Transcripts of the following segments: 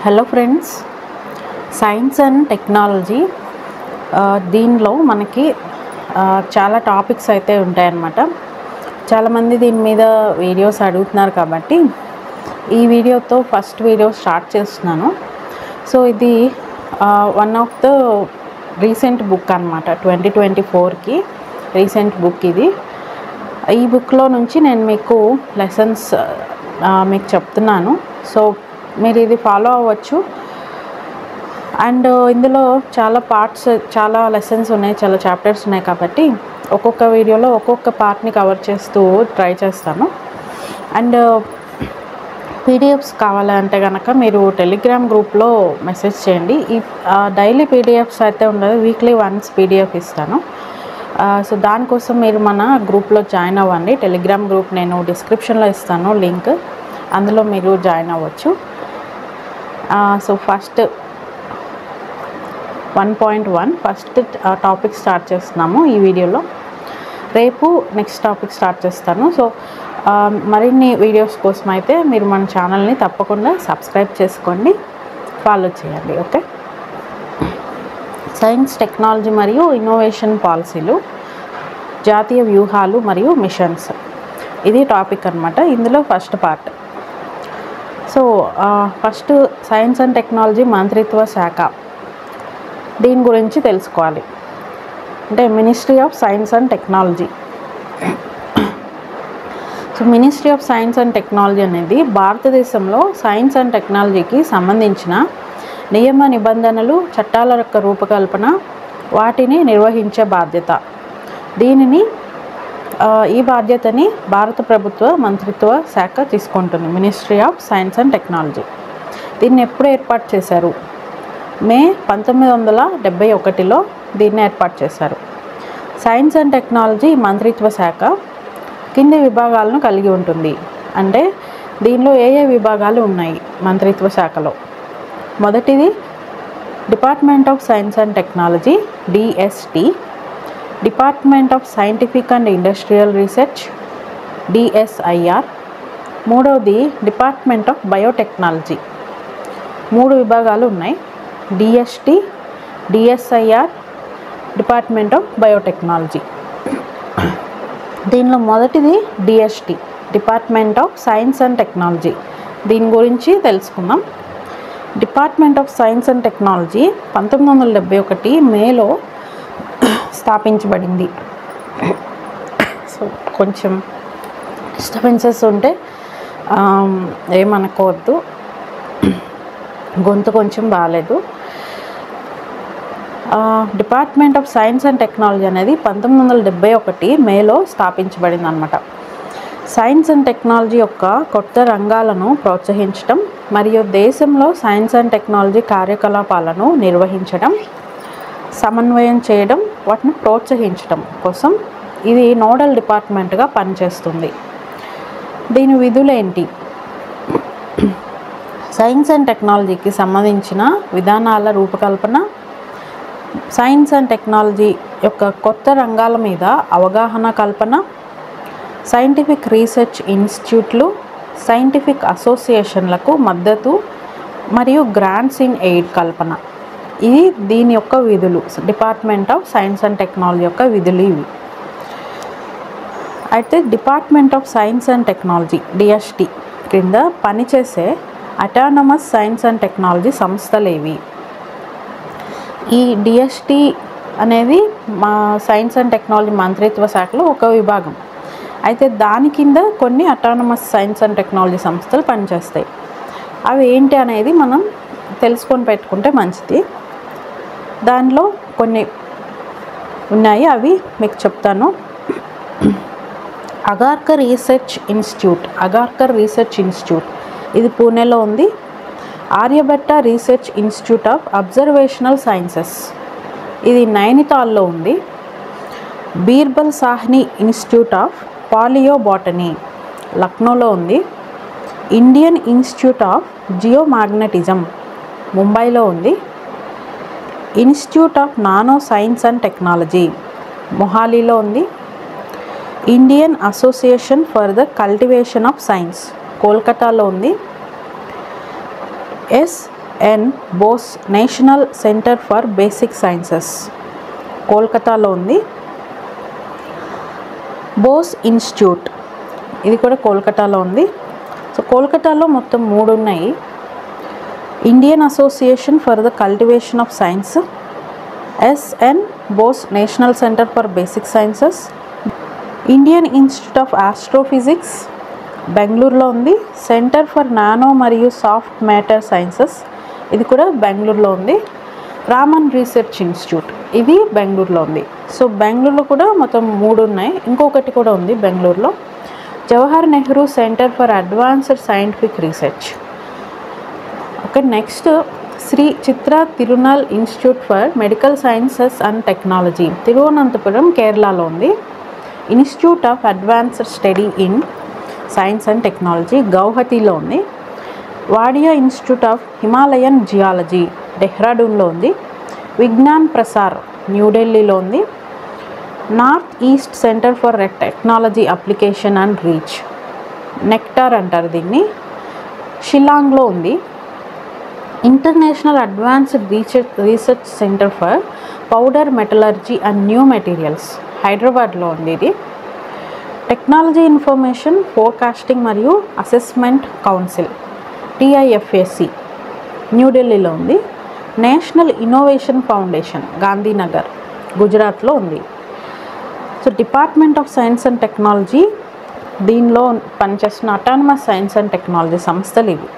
Hello friends, science and technology దీనిలో మనకి చాలా టాపిక్స్ అయితే ఉంటాయన్నమాట. చాలామంది దీని మీద వీడియోస్ అడుగుతున్నారు కాబట్టి ఈ వీడియోతో ఫస్ట్ వీడియో స్టార్ట్ చేస్తున్నాను. సో ఇది one of the recent book అన్నమాట. 2024కి రీసెంట్ బుక్ ఇది. ఈ బుక్లో నుంచి నేను మీకు లెసన్స్ మీకు చెప్తున్నాను. సో మీరు ఇది ఫాలో అవ్వచ్చు. అండ్ ఇందులో చాలా పార్ట్స్, చాలా లెసన్స్ ఉన్నాయి, చాలా చాప్టర్స్ ఉన్నాయి కాబట్టి ఒక్కొక్క వీడియోలో ఒక్కొక్క పార్ట్ని కవర్ చేస్తూ ట్రై చేస్తాను. అండ్ పీడిఎఫ్స్ కావాలంటే కనుక మీరు టెలిగ్రామ్ గ్రూప్లో మెసేజ్ చేయండి. ఈ డైలీ పీడిఎఫ్స్ అయితే ఉండదు, వీక్లీ వన్స్ పీడిఎఫ్ ఇస్తాను. సో దానికోసం మీరు మన గ్రూప్లో జాయిన్ అవ్వండి. టెలిగ్రామ్ గ్రూప్ నేను డిస్క్రిప్షన్లో ఇస్తాను లింక్, అందులో మీరు జాయిన్ అవ్వచ్చు. So first 1.1 first topic start చేస్తున్నాము ఈ వీడియోలో. రేపు నెక్స్ట్ టాపిక్ స్టార్ట్ చేస్తాను. సో మరిన్ని వీడియోస్ కోసం అయితే మీరు మన ఛానల్ని తప్పకుండా సబ్స్క్రైబ్ చేసుకోండి, ఫాలో చేయండి. ఓకే. సైన్స్, టెక్నాలజీ మరియు ఇన్నోవేషన్ పాలసీలు, జాతీయ వ్యూహాలు మరియు మిషన్స్, ఇది టాపిక్ అన్నమాట. ఇందులో first part. So first science and technology మంత్రిత్వ శాఖ, దీని గురించి తెలుసుకోవాలి. అంటే ministry of science and technology. So ministry of science and technology అనేది భారతదేశంలో సైన్స్ అండ్ టెక్నాలజీకి సంబంధించిన నియమ నిబంధనలు, చట్టాల యొక్క రూపకల్పన, వాటిని నిర్వహించే బాధ్యత. ఈ బాధ్యతని భారత ప్రభుత్వ మంత్రిత్వ శాఖ తీసుకుంటుంది, ministry of science and technology. దీన్ని ఎప్పుడు ఏర్పాటు చేశారు? మే 1971లో దీన్ని ఏర్పాటు చేశారు. సైన్స్ అండ్ టెక్నాలజీ మంత్రిత్వ శాఖ కింది విభాగాలను కలిగి ఉంటుంది. అంటే దీనిలో ఏ ఏ విభాగాలు ఉన్నాయి మంత్రిత్వ శాఖలో? మొదటిది department of science and technology, DST. Department of scientific and industrial research, DSIR. మూడవది డిపార్ట్మెంట్ ఆఫ్ బయోటెక్నాలజీ. 3 విభాగాలు ఉన్నాయి: DST, DSIR, department of biotechnology. దీనిలో మొదటిది DST, department of science and technology. దీని గురించి తెలుసుకుందాం. Department of science and technology 1971 మేలో స్థాపించబడింది. సో కొంచెం డిస్టర్బెన్సెస్ ఉంటే ఏమనుకోవద్దు, గొంతు కొంచెం బాగాలేదు. Department of science and technology అనేది 1971 మేలో స్థాపించబడింది అన్నమాట. సైన్స్ అండ్ టెక్నాలజీ యొక్క కొత్త రంగాలను ప్రోత్సహించడం మరియు దేశంలో సైన్స్ అండ్ టెక్నాలజీ కార్యకలాపాలను నిర్వహించడం, సమన్వయం చేయడం, వాటిని ప్రోత్సహించడం కోసం ఇది నోడల్ డిపార్ట్మెంట్గా పనిచేస్తుంది. దీని విధులేంటి? సైన్స్ అండ్ టెక్నాలజీకి సంబంధించిన విధానాల రూపకల్పన, సైన్స్ అండ్ టెక్నాలజీ యొక్క కొత్త రంగాల మీద అవగాహన కల్పన, సైంటిఫిక్ రీసెర్చ్ ఇన్స్టిట్యూట్లు, సైంటిఫిక్ అసోసియేషన్లకు మద్దతు మరియు గ్రాంట్స్ ఇన్ ఎయిడ్ కల్పన, ఇది దీని యొక్క విధులు. Department of science and technology యొక్క విధులు ఇవి. అయితే department of science and technology, DST క్రింద పనిచేసే అటానమస్ సైన్స్ అండ్ టెక్నాలజీ సంస్థలేవి? ఈ డిఎస్టి అనేది మా సైన్స్ అండ్ టెక్నాలజీ మంత్రిత్వ శాఖలో ఒక విభాగం. అయితే దాని కింద కొన్ని అటానమస్ సైన్స్ అండ్ టెక్నాలజీ సంస్థలు పనిచేస్తాయి. అవి ఏంటి అనేది మనం తెలుసుకొని పెట్టుకుంటే మంచిది. దానిలో కొన్ని ఉన్నాయి, అవి మీకు చెప్తాను. అగార్కర్ రీసెర్చ్ ఇన్స్టిట్యూట్, ఇది పూణేలో ఉంది. Aryabhatta research institute of observational sciences, ఇది నైనితాల్లో ఉంది. Birbal Sahni institute of palaeobotany, లక్నోలో ఉంది. ఇండియన్ ఇన్స్టిట్యూట్ ఆఫ్ జియోమాగ్నెటిజం, ముంబైలో ఉంది. Institute of nano science and technology, మొహాలీలో ఉంది. Indian association for the cultivation of science, కోల్కతాలో ఉంది. N Bose national centre for basic sciences కోల్కతాలో ఉంది. బోస్ ఇన్స్టిట్యూట్ ఇది కూడా కోల్కతాలో ఉంది. సో కోల్కతాలో మొత్తం 3 ఉన్నాయి. Indian association for the cultivation of science, S N Bose national centre for basic sciences, Indian institute of astrophysics బెంగళూరులో ఉంది. సెంటర్ ఫర్ నానో మరియు సాఫ్ట్ మ్యాటర్ సైన్సెస్ ఇది కూడా బెంగళూరులో ఉంది. రామన్ రీసెర్చ్ ఇన్స్టిట్యూట్ ఇది బెంగళూరులో ఉంది. సో బెంగళూరులో కూడా మొత్తం 3 ఉన్నాయి. ఇంకొకటి కూడా ఉంది బెంగళూరులో, Jawahar Nehru centre for advanced scientific research. Okay, next Shri Chitra Tirunal institute for medical sciences and technology Thiruvananthapuram కేరళలో ఉంది. Institute of advanced study in science and technology గౌహతిలో ఉంది. Wadia institute of Himalayan geology డెహ్రాడూన్లో ఉంది. విజ్ఞాన్ ప్రసార్ న్యూఢిల్లీలో ఉంది. North east centre for technology application and reach NECTAR అంటారు దీన్ని, షిల్లాంగ్లో ఉంది. International advanced research centre for powder metallurgy and new materials హైదరాబాద్లో ఉంది. ఇది టెక్నాలజీ ఇన్ఫర్మేషన్ ఫోర్కాస్టింగ్ మరియు అసెస్మెంట్ కౌన్సిల్ TIFAC న్యూఢిల్లీలో ఉంది. నేషనల్ ఇన్నోవేషన్ ఫౌండేషన్ గాంధీనగర్ గుజరాత్లో ఉంది. So department of science and technology దీనిలో పనిచేస్తున్న అటానమస్ సైన్స్ అండ్ టెక్నాలజీ సంస్థలు ఇవి.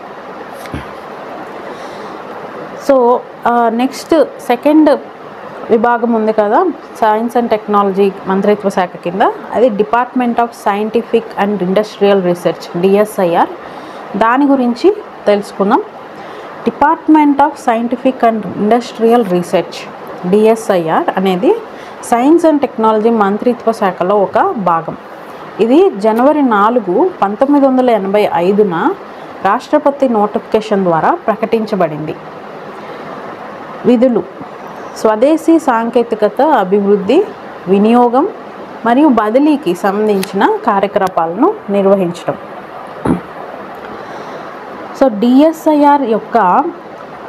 సో నెక్స్ట్ సెకండ్ విభాగం ఉంది కదా సైన్స్ అండ్ టెక్నాలజీ మంత్రిత్వ శాఖ కింద, అది department of scientific and industrial research DSIR. దాని గురించి తెలుసుకుందాం. Department of scientific and industrial research DSIR అనేది సైన్స్ అండ్ టెక్నాలజీ మంత్రిత్వ శాఖలో ఒక భాగం. ఇది జనవరి 4, 1985న రాష్ట్రపతి నోటిఫికేషన్ ద్వారా ప్రకటించబడింది. విధులు: స్వదేశీ సాంకేతికత అభివృద్ధి, వినియోగం మరియు బదిలీకి సంబంధించిన కార్యకలాపాలను నిర్వహించడం. సో DSIR యొక్క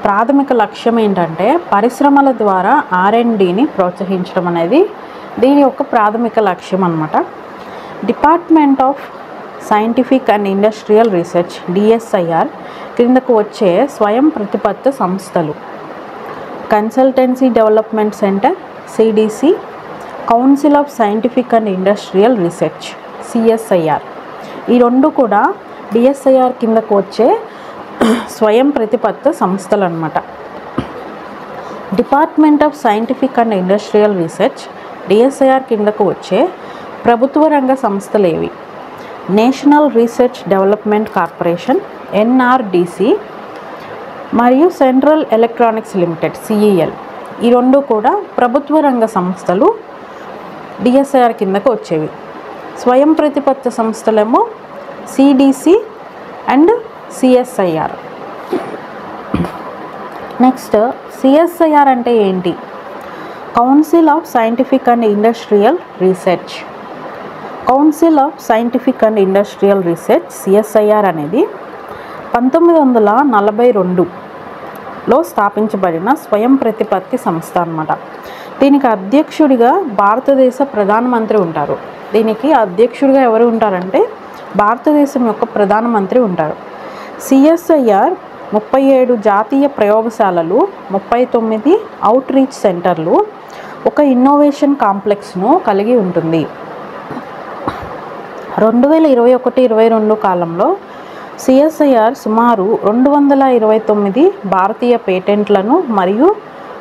ప్రాథమిక లక్ష్యం ఏంటంటే పరిశ్రమల ద్వారా R&Dని ప్రోత్సహించడం అనేది దీని యొక్క ప్రాథమిక లక్ష్యం అన్నమాట. Department of scientific and industrial research DSIR క్రిందకు వచ్చే స్వయం ప్రతిపత్త సంస్థలు consultancy development centre CDC, council of scientific and industrial research CSIR. ఈ 2 కూడా DSIR కిందకు వచ్చే స్వయం ప్రతిపత్త సంస్థలు అన్నమాట. Department of scientific and industrial research DSIR కిందకు వచ్చే ప్రభుత్వ రంగ సంస్థలు ఏవి? National research development corporation NRDC మరియు సెంట్రల్ ఎలక్ట్రానిక్స్ లిమిటెడ్ CEL. ఈ 2 కూడా ప్రభుత్వ రంగ సంస్థలు DSIR కిందకు వచ్చేవి. స్వయం ప్రతిపత్త సంస్థలేమో CDC and CSIR. Next CSIR అంటే ఏంటి? Council of scientific and industrial research. Council of scientific and industrial research CSIR అనేది 1942లో స్థాపించబడిన స్వయం ప్రతిపత్తి సంస్థ అన్నమాట. దీనికి అధ్యక్షుడిగా భారతదేశ ప్రధానమంత్రి ఉంటారు. దీనికి అధ్యక్షుడిగా ఎవరు ఉంటారంటే భారతదేశం యొక్క ప్రధానమంత్రి ఉంటారు. CSIR 37 జాతీయ ప్రయోగశాలలు, 39 అవుట్ రీచ్ సెంటర్లు, ఒక ఇన్నోవేషన్ కాంప్లెక్స్ను కలిగి ఉంటుంది. 2021-22 కాలంలో CSIR సుమారు 229 భారతీయ పేటెంట్లను మరియు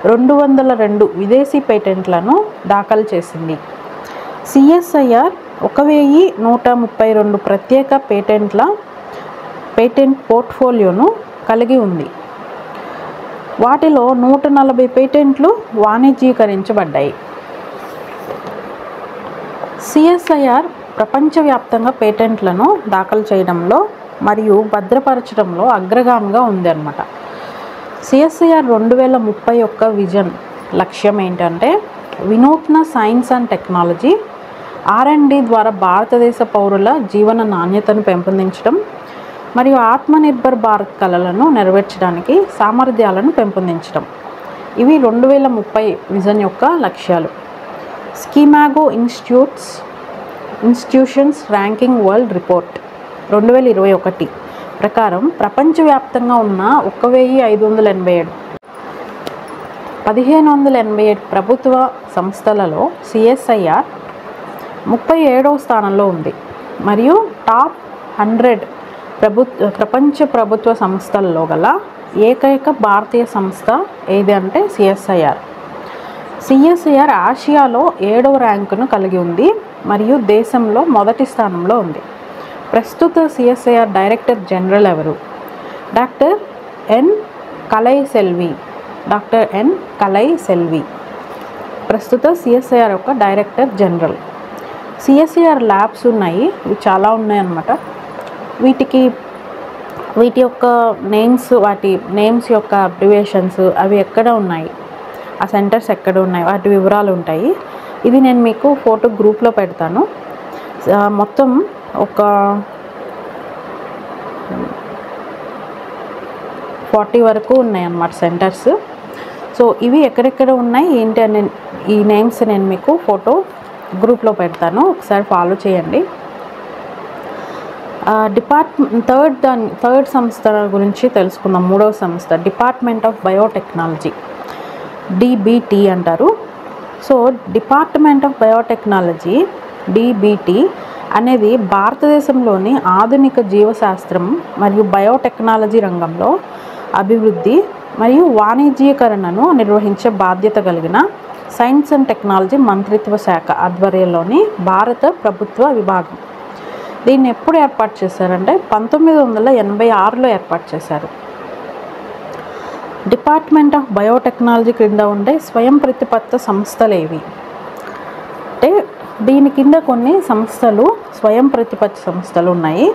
202 విదేశీ పేటెంట్లను దాఖలు చేసింది. CSIR 1132 ప్రత్యేక పేటెంట్ పోర్ట్ఫోలియోను కలిగి ఉంది. వాటిలో 140 పేటెంట్లు వాణిజ్యీకరించబడ్డాయి. CSIR ప్రపంచవ్యాప్తంగా పేటెంట్లను దాఖలు చేయడంలో మరియు భద్రపరచడంలో అగ్రగామిగా ఉంది అన్నమాట. CSIR 2031 విజన్ లక్ష్యం ఏంటంటే వినూత్న సైన్స్ అండ్ టెక్నాలజీ R&D ద్వారా భారతదేశ పౌరుల జీవన నాణ్యతను పెంపొందించడం, మరియు ఆత్మనిర్భర్ భారత్ కలలను నెరవేర్చడానికి సామర్థ్యాలను పెంపొందించడం. ఇవి 2030 విజన్ యొక్క లక్ష్యాలు. స్కీమాగో ఇన్స్టిట్యూషన్స్ ర్యాంకింగ్ వరల్డ్ రిపోర్ట్ 2021 ప్రకారం ప్రపంచవ్యాప్తంగా ఉన్న 1587 ప్రభుత్వ సంస్థలలో సిఎస్ఐఆర్ 37వ స్థానంలో ఉంది. మరియు టాప్ 100 ప్రపంచ ప్రభుత్వ సంస్థలలో గల ఏకైక భారతీయ సంస్థ ఏది అంటే సిఎస్ఐఆర్. సిఎస్ఐఆర్ ఆసియాలో 7వ ర్యాంకును కలిగి ఉంది మరియు దేశంలో మొదటి స్థానంలో ఉంది. ప్రస్తుత సిఎస్ఐఆర్ డైరెక్టర్ జనరల్ ఎవరు? డాక్టర్ ఎన్ కలై సెల్వి ప్రస్తుత సిఎస్ఐఆర్ యొక్క డైరెక్టర్ జనరల్. సిఎస్ఐఆర్ ల్యాబ్స్ ఉన్నాయి, ఇవి చాలా ఉన్నాయి అన్నమాట. వీటి యొక్క వాటి నేమ్స్ యొక్క అబ్రివేషన్స్ అవి ఎక్కడ ఉన్నాయి, ఆ సెంటర్స్ ఎక్కడ ఉన్నాయి, వాటి వివరాలు ఉంటాయి. ఇది నేను మీకు ఫోటో గ్రూప్లో పెడతాను. మొత్తం ఒక 40 వరకు ఉన్నాయి అన్నమాట సెంటర్స్. సో ఇవి ఎక్కడెక్కడ ఉన్నాయి ఏంటి అని ఈ నేమ్స్ నేను మీకు ఫోటో గ్రూప్లో పెడతాను, ఒకసారి ఫాలో చేయండి. థర్డ్ సంస్థ గురించి తెలుసుకుందాం. 3వ సంస్థ డిపార్ట్మెంట్ ఆఫ్ బయోటెక్నాలజీ, డిబిటి అంటారు. So department of biotechnology DBT అనేది భారతదేశంలోని ఆధునిక జీవశాస్త్రం మరియు బయోటెక్నాలజీ రంగంలో అభివృద్ధి మరియు వాణిజ్యీకరణను నిర్వహించే బాధ్యత కలిగిన సైన్స్ అండ్ టెక్నాలజీ మంత్రిత్వ శాఖ ఆధ్వర్యంలోని భారత ప్రభుత్వ విభాగం. దీన్ని ఎప్పుడు ఏర్పాటు చేశారంటే 1986లో ఏర్పాటు చేశారు. డిపార్ట్మెంట్ ఆఫ్ బయోటెక్నాలజీ క్రింద ఉండే స్వయం ప్రతిపత్త సంస్థలు ఏవి అంటే దీని కింద కొన్ని సంస్థలు స్వయం ప్రతిపత్త సంస్థలు ఉన్నాయి.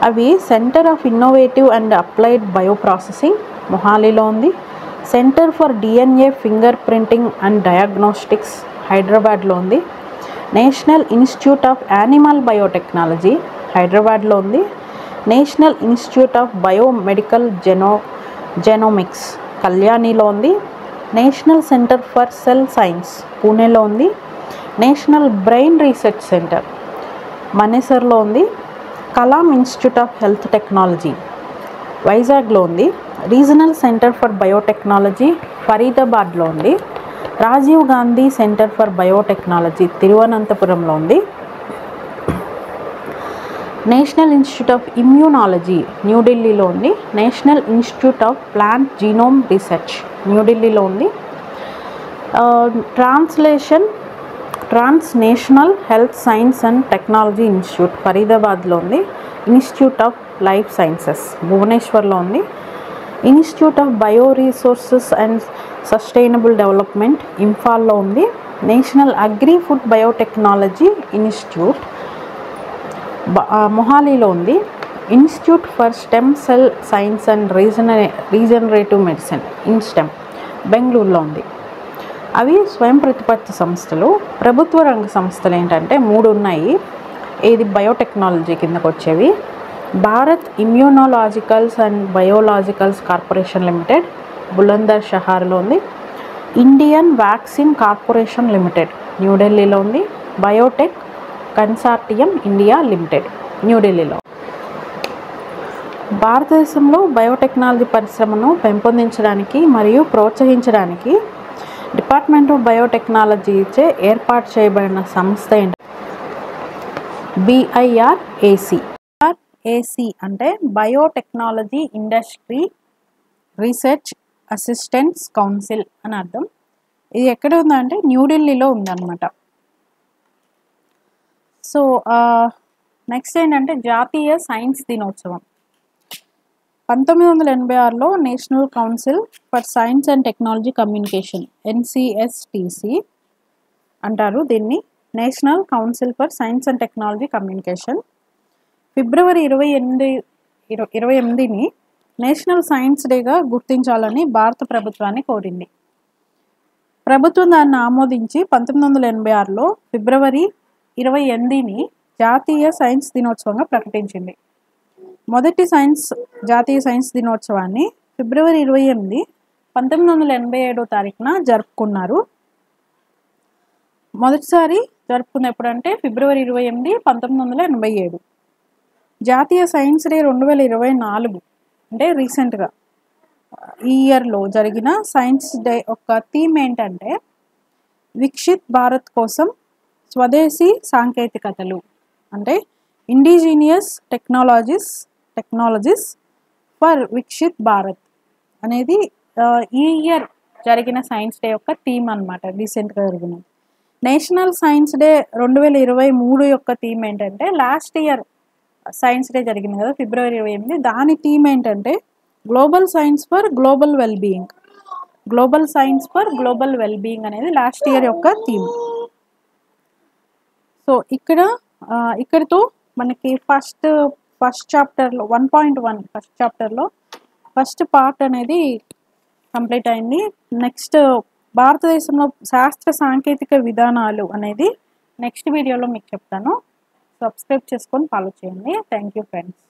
అవి centre of innovative and applied bioprocessing మొహాలీలో ఉంది. Centre for DNA finger printing and diagnostics హైదరాబాద్లో ఉంది. National institute of animal biotechnology హైదరాబాద్లో ఉంది. National institute of biomedical genomics కళ్యాణిలో ఉంది. National centre for cell science పూణేలో ఉంది. నేషనల్ బ్రెయిన్ రీసెర్చ్ సెంటర్ మనేసర్లో ఉంది. Kalam institute of health technology వైజాగ్లో ఉంది. రీజనల్ సెంటర్ ఫర్ బయోటెక్నాలజీ ఫరీదాబాద్లో ఉంది. Rajiv Gandhi centre for biotechnology తిరువనంతపురంలో ఉంది. నేషనల్ ఇన్స్టిట్యూట్ ఆఫ్ ఇమ్యూనాలజీ న్యూఢిల్లీలో ఉంది. National institute of plant genome research న్యూఢిల్లీలో ఉంది. Transnational health science and technology institute ఫరీదాబాద్లో ఉంది. ఇన్స్టిట్యూట్ ఆఫ్ లైఫ్ సైన్సెస్ భువనేశ్వర్లో ఉంది. Institute of bio resources and sustainable development ఇంఫాల్లో ఉంది. National agri food biotechnology institute మొహాలీలో ఉంది. Institute for stem cell science and regenerative medicine inStem బెంగళూరులో ఉంది. అవి స్వయం ప్రతిపత్తి సంస్థలు. ప్రభుత్వ రంగ సంస్థలు ఏంటంటే 3 ఉన్నాయి. ఇది బయోటెక్నాలజీ కిందకు వచ్చేవి. Bharat immunologicals and biologicals corporation limited బులందర్ షహార్లో ఉంది. ఇండియన్ వ్యాక్సిన్ కార్పొరేషన్ లిమిటెడ్ న్యూఢిల్లీలో ఉంది. బయోటెక్ కన్సార్టియం ఇండియా లిమిటెడ్ న్యూఢిల్లీలో. భారతదేశంలో బయోటెక్నాలజీ పరిశ్రమను పెంపొందించడానికి మరియు ప్రోత్సహించడానికి డిపార్ట్మెంట్ ఆఫ్ బయోటెక్నాలజీచే ఏర్పాటు చేయబడిన సంస్థ ఏంటంటే BIRAC అంటే biotechnology industry research assistance council అని అర్థం. ఇది ఎక్కడ ఉందంటే న్యూఢిల్లీలో ఉందన్నమాట. సో నెక్స్ట్ ఏంటంటే జాతీయ సైన్స్ దినోత్సవం 1986లో national council for science and technology communication NCSTC అంటారు దీన్ని. National council for science and technology communication February 28ని నేషనల్ సైన్స్ డేగా గుర్తించాలని భారత ప్రభుత్వాన్ని కోరింది. ప్రభుత్వం దాన్ని ఆమోదించి 1986లో ఫిబ్రవరి 28ని జాతీయ సైన్స్ దినోత్సవంగా ప్రకటించింది. మొదటి జాతీయ సైన్స్ దినోత్సవాన్ని ఫిబ్రవరి 28, 1987 జరుపుకున్నారు. మొదటిసారి జరుపుకుంది ఎప్పుడంటే ఫిబ్రవరి 28, 1987. జాతీయ సైన్స్ డే 2024 అంటే రీసెంట్గా ఈ ఇయర్లో జరిగిన సైన్స్ డే యొక్క థీమ్ ఏంటంటే వికసిత్ భారత్ కోసం స్వదేశీ సాంకేతికతలు, అంటే indigenous technologies for Viksit Bharat అనేది ఈ ఇయర్ జరిగిన సైన్స్ డే యొక్క థీమ్ అనమాట. రీసెంట్గా జరిగినది. నేషనల్ సైన్స్ డే 2023 యొక్క థీమ్ ఏంటంటే లాస్ట్ ఇయర్ సైన్స్ డే జరిగింది కదా ఫిబ్రవరి 28, దాని థీమ్ ఏంటంటే global science for global wellbeing. Global science for global wellbeing అనేది లాస్ట్ ఇయర్ యొక్క థీమ్. సో ఇక్కడితో మనకి ఫస్ట్ చాప్టర్లో 1.1 ఫస్ట్ చాప్టర్లో ఫస్ట్ పార్ట్ అనేది కంప్లీట్ అయింది. నెక్స్ట్ భారతదేశంలో శాస్త్ర సాంకేతిక విధానాలు అనేది నెక్స్ట్ వీడియోలో మీకు చెప్తాను. సబ్స్క్రైబ్ చేసుకొని ఫాలో చేయండి. Thank you friends.